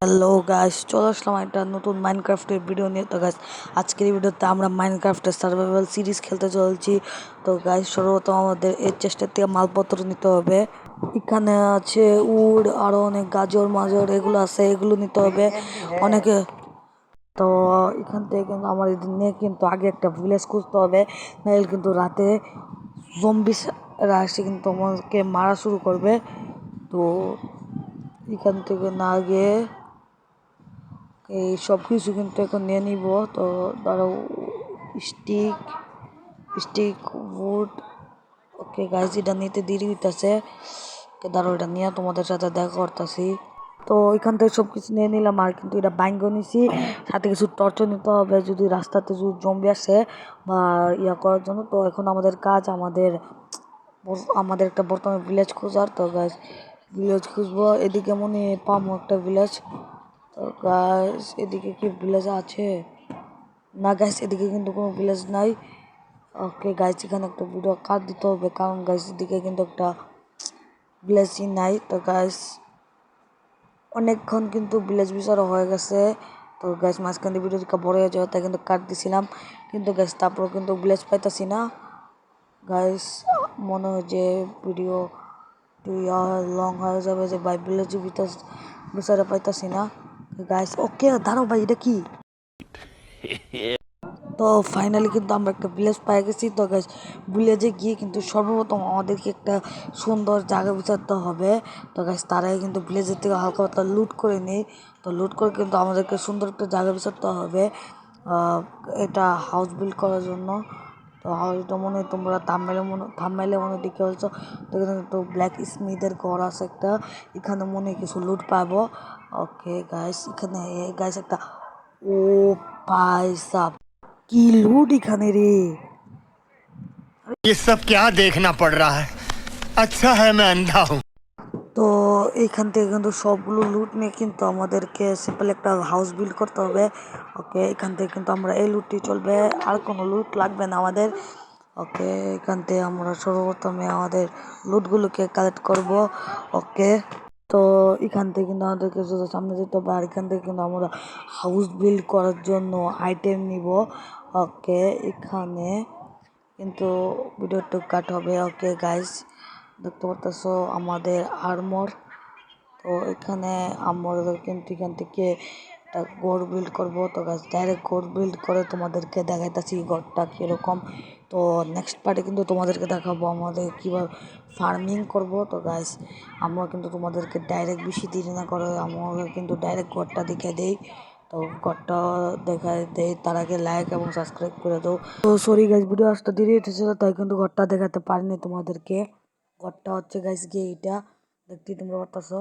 Hello guys, চলে আসলাম একটা নতুন মাইনক্রাফটের ভিডিও নিয়ে। তো গাইস, আজকের এই ভিডিওতে আমরা মাইনক্রাফটের সার্ভাইভাল সিরিজ খেলতে চলছি। তো গাইস, সর্বপ্রথম আমাদের এর চেষ্টা থেকে মালপত্র নিতে হবে। এখানে আছে উড, আরো অনেক গাজর মাজর এগুলো আছে, এগুলো নিতে হবে অনেকে। তো এখান থেকে কিন্তু আমার নিয়ে কিন্তু আগে একটা ভিলেজ খুঁজতে হবে, নাহলে কিন্তু রাতে জম্বিরা এসে কিন্তু আমাকে মারা শুরু করবে। তো এখান থেকে না গিয়ে এই সব কিছু কিন্তু এখন নিয়ে নিব। তো ধরো stick stick wood. Okay guys, এটা নিতে দেরি হইতেছে। ধরো এটা নিয়ে তোমাদের সাথে দেখা করতেছি। তো এখান থেকে সব কিছু নিয়ে নিলাম, আর কিন্তু এটা বাইঙ্গ নিছি। সাথে কিছু টর্চ নিতে হবে যদি রাস্তাতে যদি জম্বি আসে বা ইয়া করার জন্য। তো এখন আমাদের কাজ আমাদের একটা বর্তমানে ভিলেজ খোঁজার। তো গাইজ, ভিলেজ খুঁজবো। এদিকে মনে পাবো একটা ভিলেজ। তো গাইস, এদিকে কি ভিলেজ আছে? না গাইস, এদিকে কিন্তু কোনো ভিলেজ নাই। ওকে গাইস, এখানে একটা ভিডিও কাট দিতে হবে, কারণ গাইস এদিকে কিন্তু একটা ভিলেজই নাই। তো গাইস, অনেকক্ষণ কিন্তু ভিলেজ বিচারা হয়ে গেছে। তো গাইস, মাঝখান দিয়ে ভিডিওটা বড় হয়ে যাওয়া, তাই কিন্তু কাট দিছিলাম। কিন্তু গাইস, তারপর কিন্তু ভিলেজ পাইতাছি না। গাইস, মনে হয় যে ভিডিও লং হয়ে যাবে, যে ভাই ভিলেজ বিচারা পাইতাছি না। গাইস, ওকে দাঁড়াও ভাই, এটা কি? তো ফাইনালি কিন্তু আমরা একটা ভিলেজ পাই গেছি। তো গাইস, ভিলেজে গিয়ে কিন্তু সর্বপ্রথম আমাদেরকে একটা সুন্দর জায়গা বিচারতে হবে। তো গাইস, তারাই কিন্তু ভিলেজের থেকে হালকা পাতলা লুট করে নিই। তো লুট করে কিন্তু আমাদেরকে সুন্দর একটা জায়গা বিচারতে হবে এটা হাউস বিল্ড করার জন্য। তো হাউসটা মনে হয় তোমরা থাম্বনেইলে মনে দেখে বলছো। তো এখানে কিন্তু ব্ল্যাক স্মিথের ঘর আছে একটা, এখানে মনে হয় কিছু লুট পাবো। ওকে গাইস, এখানে গাইস একটা, ও পয়সা, কি লুট এখানে রে! ये सब क्या देखना पड़ रहा है। अच्छा है मैं अंधा हूँ। তো এইখান থেকে কিন্তু সবগুলো লুট নিয়ে কিন্তু আমাদেরকে সিম্পল একটা হাউস বিল্ড করতে হবে। ওকে, এখান থেকে কিন্তু আমরা এই লুটটি চলবে, আর কোনো লুট লাগবে না আমাদের। ওকে, এখান থেকে আমরা সর্বপ্রথমে আমাদের লুটগুলোকে কালেক্ট করব। ওকে, তো এখান থেকে কিন্তু আমাদেরকে সামনে যেতে হবে, আর এখান থেকে কিন্তু আমরা হাউস বিল্ড করার জন্য আইটেম নিব। ওকে, এখানে কিন্তু ভিডিও একটু কাট হবে। ওকে গাইস, দেখতে পারতেছো আমাদের আর্মর। তো এখানে আমরা কিন্তু এখান থেকে একটা ঘর বিল্ড করবো। তো গাছ, ডাইরেক্ট ঘর বিল্ড করে তোমাদেরকে দেখাইতেছি ঘরটা কীরকম। তো নেক্সট পার্টে কিন্তু তোমাদেরকে দেখাবো আমাদের কীভাবে ফার্মিং করব। তো গাইস, আমরা কিন্তু তোমাদেরকে ডাইরেক্ট বেশি দেরি না করে আমরা কিন্তু ডাইরেক্ট ঘরটা দেখে দেই। তো ঘরটা দেখা দেয়, তার আগে লাইক এবং সাবস্ক্রাইব করে দাও। তো সরি গাইস, ভিডিও আসতে দেরি হইতেছিল, তাই কিন্তু ঘরটা দেখাতে পারিনি তোমাদেরকে। ঘরটা হচ্ছে গাইস গিয়ে এটা দেখতে তোমরা পারতেছো।